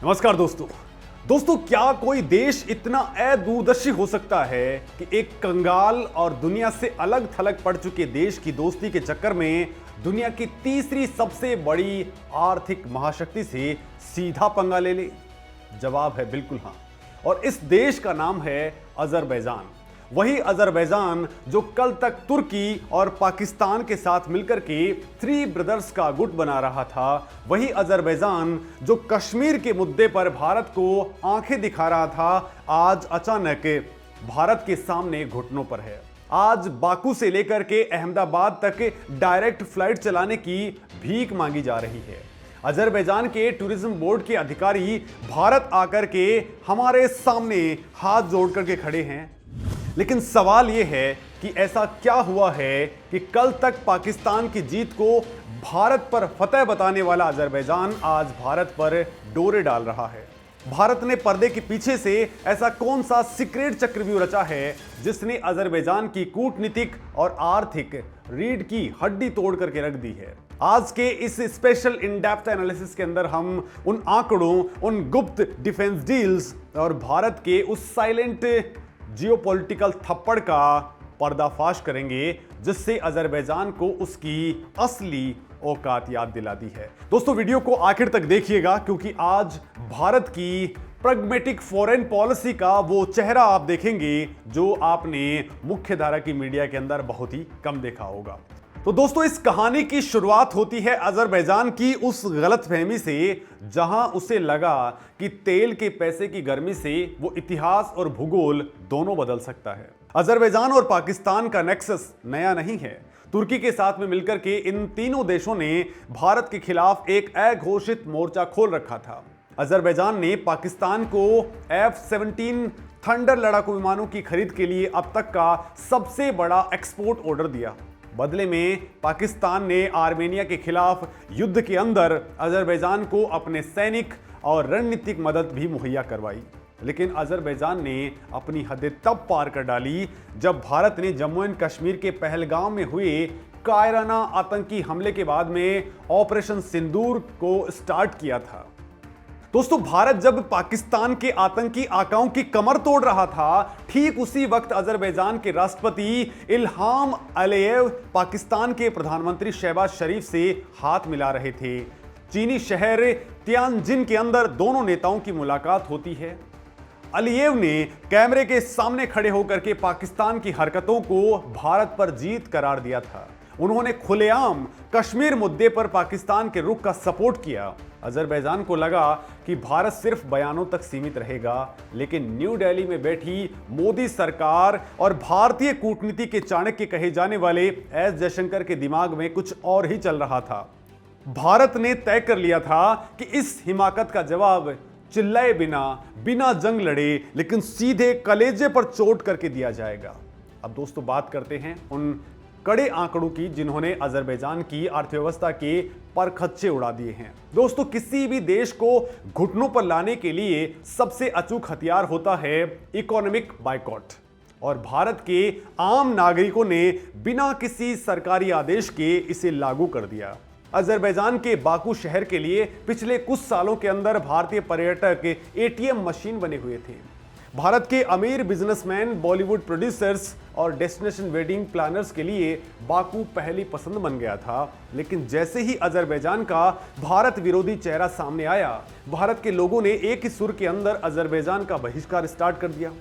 नमस्कार दोस्तों क्या कोई देश इतना अदूरदर्शी हो सकता है कि एक कंगाल और दुनिया से अलग थलग पड़ चुके देश की दोस्ती के चक्कर में दुनिया की तीसरी सबसे बड़ी आर्थिक महाशक्ति से सीधा पंगा ले ले? जवाब है बिल्कुल हाँ। और इस देश का नाम है अजरबैजान। वही अजरबैजान जो कल तक तुर्की और पाकिस्तान के साथ मिलकर के थ्री ब्रदर्स का गुट बना रहा था। वही अजरबैजान जो कश्मीर के मुद्दे पर भारत को आंखें दिखा रहा था, आज अचानक भारत के सामने घुटनों पर है। आज बाकू से लेकर के अहमदाबाद तक डायरेक्ट फ्लाइट चलाने की भीख मांगी जा रही है। अजरबैजान के टूरिज्म बोर्ड के अधिकारी भारत आकर के हमारे सामने हाथ जोड़ करके खड़े हैं। लेकिन सवाल यह है कि ऐसा क्या हुआ है कि कल तक पाकिस्तान की जीत को भारत पर फतह बताने वाला अजरबैजान आज भारत पर डोरे डाल रहा है। भारत ने पर्दे के पीछे से ऐसा कौन सा सीक्रेट चक्रव्यूह रचा है जिसने अजरबैजान की कूटनीतिक और आर्थिक रीढ़ की हड्डी तोड़ करके रख दी है। आज के इस स्पेशल इन डेप्थ एनालिसिस के अंदर हम उन आंकड़ों, उन गुप्त डिफेंस डील्स और भारत के उस साइलेंट जियोपॉलिटिकल थप्पड़ का पर्दाफाश करेंगे जिससे अजरबैजान को उसकी असली औकात याद दिला दी है। दोस्तों वीडियो को आखिर तक देखिएगा क्योंकि आज भारत की प्रैग्मेटिक फॉरेन पॉलिसी का वो चेहरा आप देखेंगे जो आपने मुख्यधारा की मीडिया के अंदर बहुत ही कम देखा होगा। तो दोस्तों इस कहानी की शुरुआत होती है अजरबैजान की उस गलतफहमी से जहां उसे लगा कि तेल के पैसे की गर्मी से वो इतिहास और भूगोल दोनों बदल सकता है। अजरबैजान और पाकिस्तान का नेक्सस नया नहीं है। तुर्की के साथ में मिलकर के इन तीनों देशों ने भारत के खिलाफ एक अघोषित मोर्चा खोल रखा था। अजरबैजान ने पाकिस्तान को F-17 थंडर लड़ाकू विमानों की खरीद के लिए अब तक का सबसे बड़ा एक्सपोर्ट ऑर्डर दिया। बदले में पाकिस्तान ने आर्मेनिया के खिलाफ युद्ध के अंदर अजरबैजान को अपने सैनिक और रणनीतिक मदद भी मुहैया करवाई। लेकिन अजरबैजान ने अपनी हदें तब पार कर डाली जब भारत ने जम्मू एंड कश्मीर के पहलगाम में हुए कायराना आतंकी हमले के बाद में ऑपरेशन सिंदूर को स्टार्ट किया था। दोस्तों भारत जब पाकिस्तान के आतंकी आकाओं की कमर तोड़ रहा था, ठीक उसी वक्त अजरबैजान के राष्ट्रपति इल्हाम अलियेव पाकिस्तान के प्रधानमंत्री शहबाज शरीफ से हाथ मिला रहे थे। चीनी शहर तियानजिन के अंदर दोनों नेताओं की मुलाकात होती है। अलियेव ने कैमरे के सामने खड़े होकर के पाकिस्तान की हरकतों को भारत पर जीत करार दिया था। उन्होंने खुलेआम कश्मीर मुद्दे पर पाकिस्तान के रुख का सपोर्ट किया। अजरबैजान को लगा कि भारत सिर्फ बयानों तक सीमित रहेगा, लेकिन न्यू दिल्ली में बैठी मोदी सरकार और भारतीय कूटनीति के चाणक्य कहे जाने वाले एस जयशंकर के दिमाग में कुछ और ही चल रहा था। भारत ने तय कर लिया था कि इस हिमाकत का जवाब चिल्लाए बिना जंग लड़े लेकिन सीधे कलेजे पर चोट करके दिया जाएगा। अब दोस्तों बात करते हैं उन कड़े आंकड़ों की जिन्होंने अजरबैजान की अर्थव्यवस्था के परखच्चे उड़ा दिए हैं। दोस्तों किसी भी देश को घुटनों पर लाने के लिए सबसे अचूक हथियार होता है इकोनॉमिक बायकॉट, और भारत के आम नागरिकों ने बिना किसी सरकारी आदेश के इसे लागू कर दिया। अजरबैजान के बाकू शहर के लिए पिछले कुछ सालों के अंदर भारतीय पर्यटक एटीएम मशीन बने हुए थे। भारत के अमीर बिजनेसमैन, बॉलीवुड प्रोड्यूसर्स और डेस्टिनेशन वेडिंग प्लानर्स के लिए बाकू पहली पसंद बन गया था। लेकिन जैसे ही अजरबैजान का भारत विरोधी चेहरा सामने आया, भारत के लोगों ने एक ही सुर के अंदर अजरबैजान का बहिष्कार स्टार्ट कर दिया।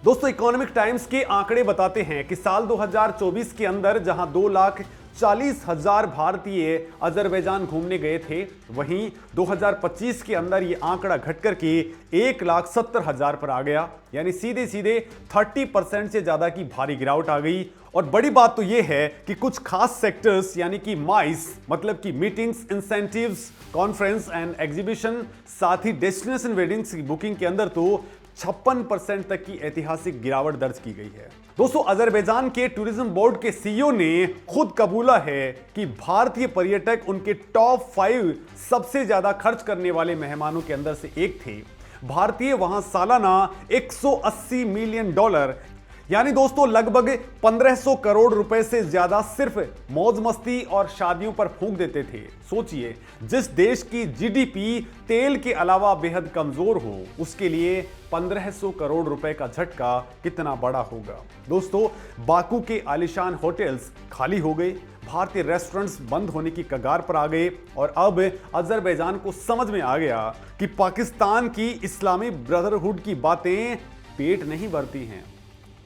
दोस्तों इकोनॉमिक टाइम्स के आंकड़े बताते हैं कि साल 2024 के अंदर जहां 2,40,000 भारतीय अजरबैजान घूमने गए थे, वहीं 2025 के अंदर ये आंकड़ा घटकर के 1,70,000 पर आ गया। यानी सीधे सीधे 30% से ज्यादा की भारी गिरावट आ गई। और बड़ी बात तो ये है कि कुछ खास सेक्टर्स यानी कि माइस मतलब कि meetings, incentives, conference and exhibition, साथ ही डेस्टिनेशन वेडिंग्स की बुकिंग के अंदर तो 56% तक की ऐतिहासिक गिरावट दर्ज की गई है। दोस्तों अजरबैजान के टूरिज्म बोर्ड के सीईओ ने खुद कबूला है कि भारतीय पर्यटक उनके टॉप 5 सबसे ज्यादा खर्च करने वाले मेहमानों के अंदर से एक थे। भारतीय वहां सालाना $180 मिलियन यानी दोस्तों लगभग 1500 करोड़ रुपए से ज्यादा सिर्फ मौज मस्ती और शादियों पर फूंक देते थे। सोचिए, जिस देश की जीडीपी तेल के अलावा बेहद कमजोर हो, उसके लिए 1500 करोड़ रुपए का झटका कितना बड़ा होगा। दोस्तों, बाकू के आलीशान होटल्स खाली हो गए, भारतीय रेस्टोरेंट्स बंद होने की कगार पर आ गए और अब अजरबैजान को समझ में आ गया कि पाकिस्तान की इस्लामी ब्रदरहुड की बातें पेट नहीं भरती हैं।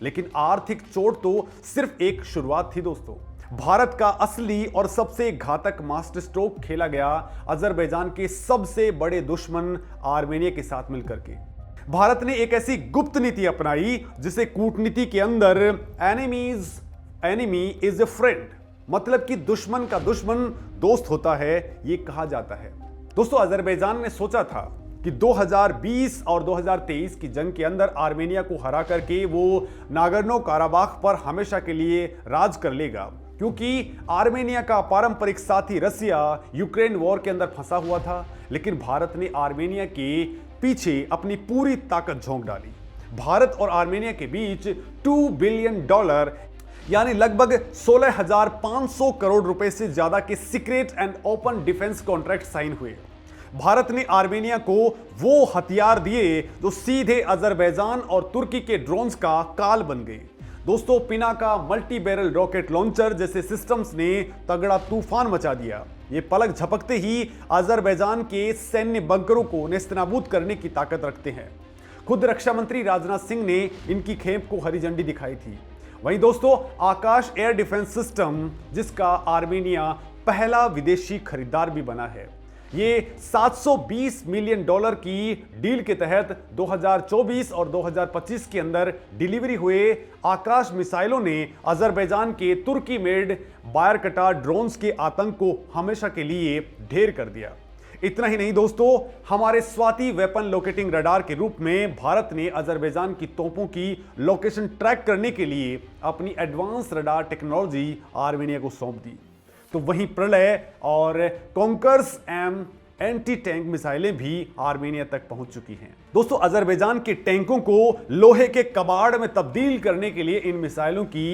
लेकिन आर्थिक चोट तो सिर्फ एक शुरुआत थी दोस्तों। भारत का असली और सबसे घातक मास्टर स्ट्रोक खेला गया अजरबैजान के सबसे बड़े दुश्मन आर्मेनिया के साथ मिलकर के। भारत ने एक ऐसी गुप्त नीति अपनाई जिसे कूटनीति के अंदर एनिमी इज ए फ्रेंड, मतलब कि दुश्मन का दुश्मन दोस्त होता है, यह कहा जाता है। दोस्तों, अजरबैजान ने सोचा था कि 2020 और 2023 की जंग के अंदर आर्मेनिया को हरा करके वो नागोर्नो काराबाख पर हमेशा के लिए राज कर लेगा, क्योंकि आर्मेनिया का पारंपरिक साथी रसिया यूक्रेन वॉर के अंदर फंसा हुआ था। लेकिन भारत ने आर्मेनिया के पीछे अपनी पूरी ताकत झोंक डाली। भारत और आर्मेनिया के बीच $2 बिलियन यानी लगभग 16,500 करोड़ रुपए से ज्यादा के secret and open defence contract sign हुए। भारत ने आर्मेनिया को वो हथियार दिए जो सीधे अजरबैजान और तुर्की के ड्रोन्स का काल बन गए। दोस्तों, पिना का मल्टी बैरल रॉकेट लॉन्चर जैसे सिस्टम्स ने तगड़ा तूफान मचा दिया। ये पलक झपकते ही अजरबैजान के सैन्य बंकरों को नेस्तनाबूद करने की ताकत रखते हैं। खुद रक्षा मंत्री राजनाथ सिंह ने इनकी खेप को हरी झंडी दिखाई थी। वहीं दोस्तों, आकाश एयर डिफेंस सिस्टम, जिसका आर्मेनिया पहला विदेशी खरीदार भी बना है, ये $720 मिलियन की डील के तहत 2024 और 2025 के अंदर डिलीवरी हुए आकाश मिसाइलों ने अजरबैजान के तुर्की मेड बायरकटार ड्रोन्स के आतंक को हमेशा के लिए ढेर कर दिया। इतना ही नहीं दोस्तों, हमारे स्वाति वेपन लोकेटिंग रडार के रूप में भारत ने अजरबैजान की तोपों की लोकेशन ट्रैक करने के लिए अपनी एडवांस रडार टेक्नोलॉजी आर्मेनिया को सौंप दी। तो वहीं प्रलय और कॉन्कर्स एम एंटी टैंक मिसाइलें भी आर्मेनिया तक पहुंच चुकी हैं। दोस्तों, अजरबैजान के टैंकों को लोहे के कबाड़ में तब्दील करने के लिए इन मिसाइलों की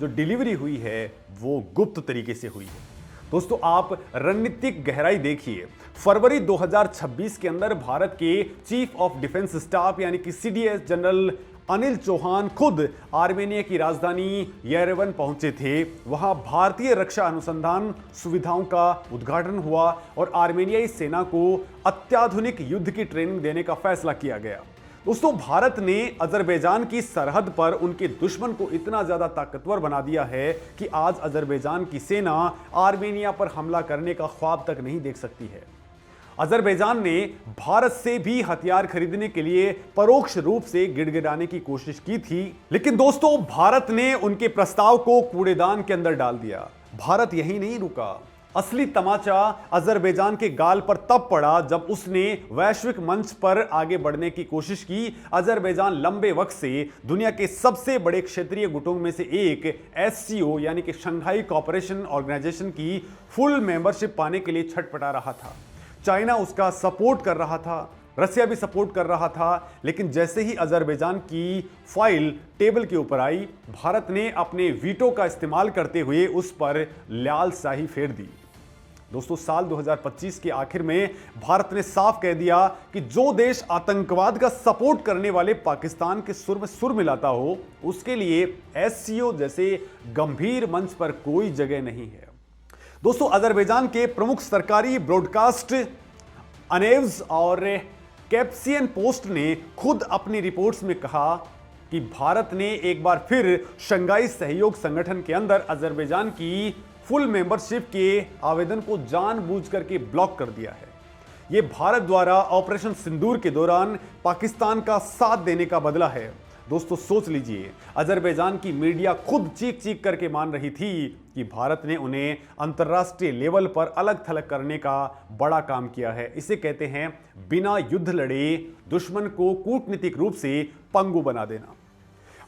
जो डिलीवरी हुई है वो गुप्त तरीके से हुई है। दोस्तों, आप रणनीतिक गहराई देखिए। फरवरी 2026 के अंदर भारत के चीफ ऑफ डिफेंस स्टाफ यानी कि सीडीएस जनरल अनिल चौहान खुद आर्मेनिया की राजधानी येरेवन पहुंचे थे। वहां भारतीय रक्षा अनुसंधान सुविधाओं का उद्घाटन हुआ और आर्मेनियाई सेना को अत्याधुनिक युद्ध की ट्रेनिंग देने का फैसला किया गया। दोस्तों, भारत ने अजरबैजान की सरहद पर उनके दुश्मन को इतना ज्यादा ताकतवर बना दिया है कि आज अजरबैजान की सेना आर्मेनिया पर हमला करने का ख्वाब तक नहीं देख सकती है। अजरबैजान ने भारत से भी हथियार खरीदने के लिए परोक्ष रूप से गिड़गिड़ाने की कोशिश की थी, लेकिन दोस्तों, भारत ने उनके प्रस्ताव को कूड़ेदान के अंदर डाल दिया। भारत यहीं नहीं रुका। असली तमाचा अजरबैजान के गाल पर तब पड़ा जब उसने वैश्विक मंच पर आगे बढ़ने की कोशिश की। अजरबैजान लंबे वक्त से दुनिया के सबसे बड़े क्षेत्रीय गुटों में से एक एससीओ यानी कि शंघाई कोऑपरेशन ऑर्गेनाइजेशन की फुल मेंबरशिप पाने के लिए छटपटा रहा था। चाइना उसका सपोर्ट कर रहा था, रसिया भी सपोर्ट कर रहा था, लेकिन जैसे ही अजरबैजान की फाइल टेबल के ऊपर आई, भारत ने अपने वीटो का इस्तेमाल करते हुए उस पर लाल स्याही फेर दी। दोस्तों, साल 2025 के आखिर में भारत ने साफ कह दिया कि जो देश आतंकवाद का सपोर्ट करने वाले पाकिस्तान के सुर में सुर मिलाता हो, उसके लिए एससीओ जैसे गंभीर मंच पर कोई जगह नहीं है। दोस्तों, अजरबैजान के प्रमुख सरकारी ब्रॉडकास्ट अनेव्स और कैप्सियन पोस्ट ने खुद अपनी रिपोर्ट्स में कहा कि भारत ने एक बार फिर शंघाई सहयोग संगठन के अंदर अजरबैजान की फुल मेंबरशिप के आवेदन को जानबूझकर के ब्लॉक कर दिया है। यह भारत द्वारा ऑपरेशन सिंदूर के दौरान पाकिस्तान का साथ देने का बदला है। दोस्तों, सोच लीजिए, अजरबैजान की मीडिया खुद चीख चीख करके मान रही थी कि भारत ने उन्हें अंतर्राष्ट्रीय लेवल पर अलग थलग करने का बड़ा काम किया है। इसे कहते हैं बिना युद्ध लड़े दुश्मन को कूटनीतिक रूप से पंगु बना देना।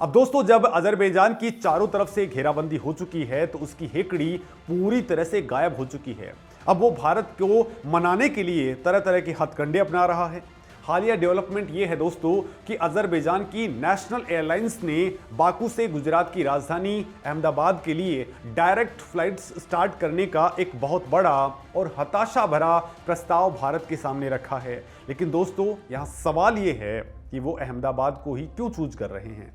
अब दोस्तों, जब अजरबैजान की चारों तरफ से घेराबंदी हो चुकी है तो उसकी हेकड़ी पूरी तरह से गायब हो चुकी है। अब वो भारत को मनाने के लिए तरह तरह के हथकंडे अपना रहा है। हालिया डेवलपमेंट यह है दोस्तों कि अजरबैजान की नेशनल एयरलाइंस ने बाकू से गुजरात की राजधानी अहमदाबाद के लिए डायरेक्ट फ्लाइट्स स्टार्ट करने का एक बहुत बड़ा और हताशा भरा प्रस्ताव भारत के सामने रखा है। लेकिन दोस्तों यहां सवाल यह है कि वो अहमदाबाद को ही क्यों चूज कर रहे हैं,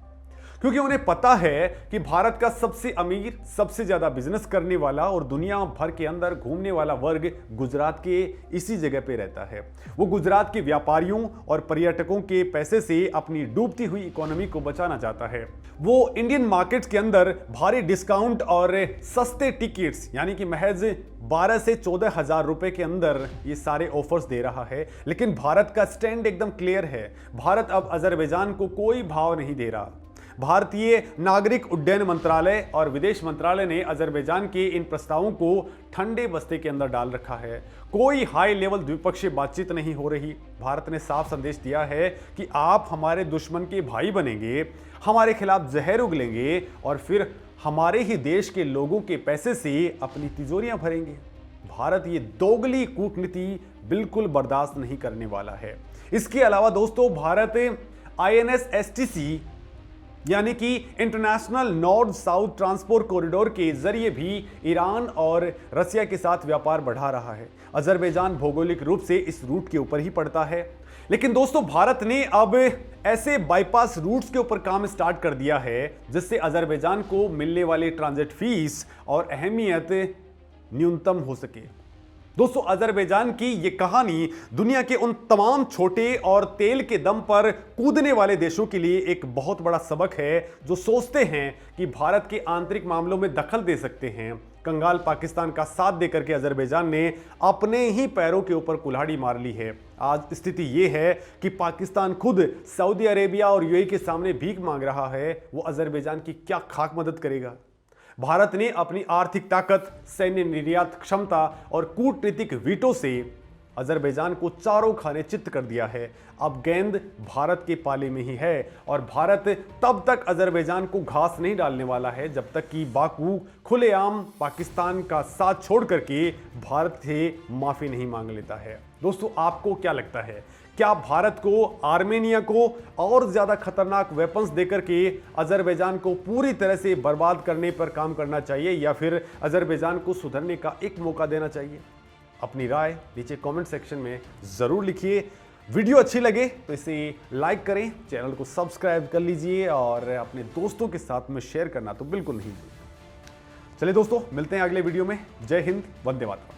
क्योंकि उन्हें पता है कि भारत का सबसे अमीर, सबसे ज्यादा बिजनेस करने वाला और दुनिया भर के अंदर घूमने वाला वर्ग गुजरात के इसी जगह पे रहता है। वो गुजरात के व्यापारियों और पर्यटकों के पैसे से अपनी डूबती हुई इकोनॉमी को बचाना चाहता है। वो इंडियन मार्केट्स के अंदर भारी डिस्काउंट और सस्ते टिकट्स यानी कि महज 12 से 14 हजार रुपए के अंदर ये सारे ऑफर्स दे रहा है। लेकिन भारत का स्टैंड एकदम क्लियर है। भारत अब अजरबैजान को कोई भाव नहीं दे रहा। भारतीय नागरिक उड्डयन मंत्रालय और विदेश मंत्रालय ने अजरबैजान के इन प्रस्तावों को ठंडे बस्ते के अंदर डाल रखा है। कोई हाई लेवल द्विपक्षीय बातचीत नहीं हो रही। भारत ने साफ संदेश दिया है कि आप हमारे दुश्मन के भाई बनेंगे, हमारे खिलाफ जहर उगलेंगे और फिर हमारे ही देश के लोगों के पैसे से अपनी तिजोरियां भरेंगे। भारत ये दोगली कूटनीति बिल्कुल बर्दाश्त नहीं करने वाला है। इसके अलावा दोस्तों भारत INS-STC यानी कि international north south transport corridor के जरिए भी ईरान और रसिया के साथ व्यापार बढ़ा रहा है। अजरबैजान भौगोलिक रूप से इस रूट के ऊपर ही पड़ता है। लेकिन दोस्तों भारत ने अब ऐसे बाईपास रूट्स के ऊपर काम स्टार्ट कर दिया है जिससे अजरबैजान को मिलने वाली ट्रांजिट फीस और अहमियत न्यूनतम हो सके। दोस्तों अजरबैजान की ये कहानी दुनिया के उन तमाम छोटे और तेल के दम पर कूदने वाले देशों के लिए एक बहुत बड़ा सबक है जो सोचते हैं कि भारत के आंतरिक मामलों में दखल दे सकते हैं। कंगाल पाकिस्तान का साथ देकर के अजरबैजान ने अपने ही पैरों के ऊपर कुल्हाड़ी मार ली है। आज स्थिति यह है कि पाकिस्तान खुद सऊदी अरेबिया और UAE के सामने भीख मांग रहा है। वो अजरबैजान की क्या खाक मदद करेगा। भारत ने अपनी आर्थिक ताकत, सैन्य निर्यात क्षमता और कूटनीतिक वीटो से अजरबैजान को चारों खाने चित्त कर दिया है। अब गेंद भारत के पाले में ही है और भारत तब तक अजरबैजान को घास नहीं डालने वाला है जब तक कि बाकू खुलेआम पाकिस्तान का साथ छोड़ करके भारत से माफी नहीं मांग लेता है। दोस्तों आपको क्या लगता है, क्या भारत को आर्मेनिया को और ज्यादा खतरनाक वेपन्स देकर के अजरबैजान को पूरी तरह से बर्बाद करने पर काम करना चाहिए या फिर अजरबैजान को सुधरने का एक मौका देना चाहिए? अपनी राय नीचे कमेंट सेक्शन में जरूर लिखिए। वीडियो अच्छी लगे तो इसे लाइक करें, चैनल को सब्सक्राइब कर लीजिए और अपने दोस्तों के साथ में शेयर करना तो बिल्कुल नहीं भूलिए। चलिए दोस्तों मिलते हैं अगले वीडियो में। जय हिंद, वंदे मातरम।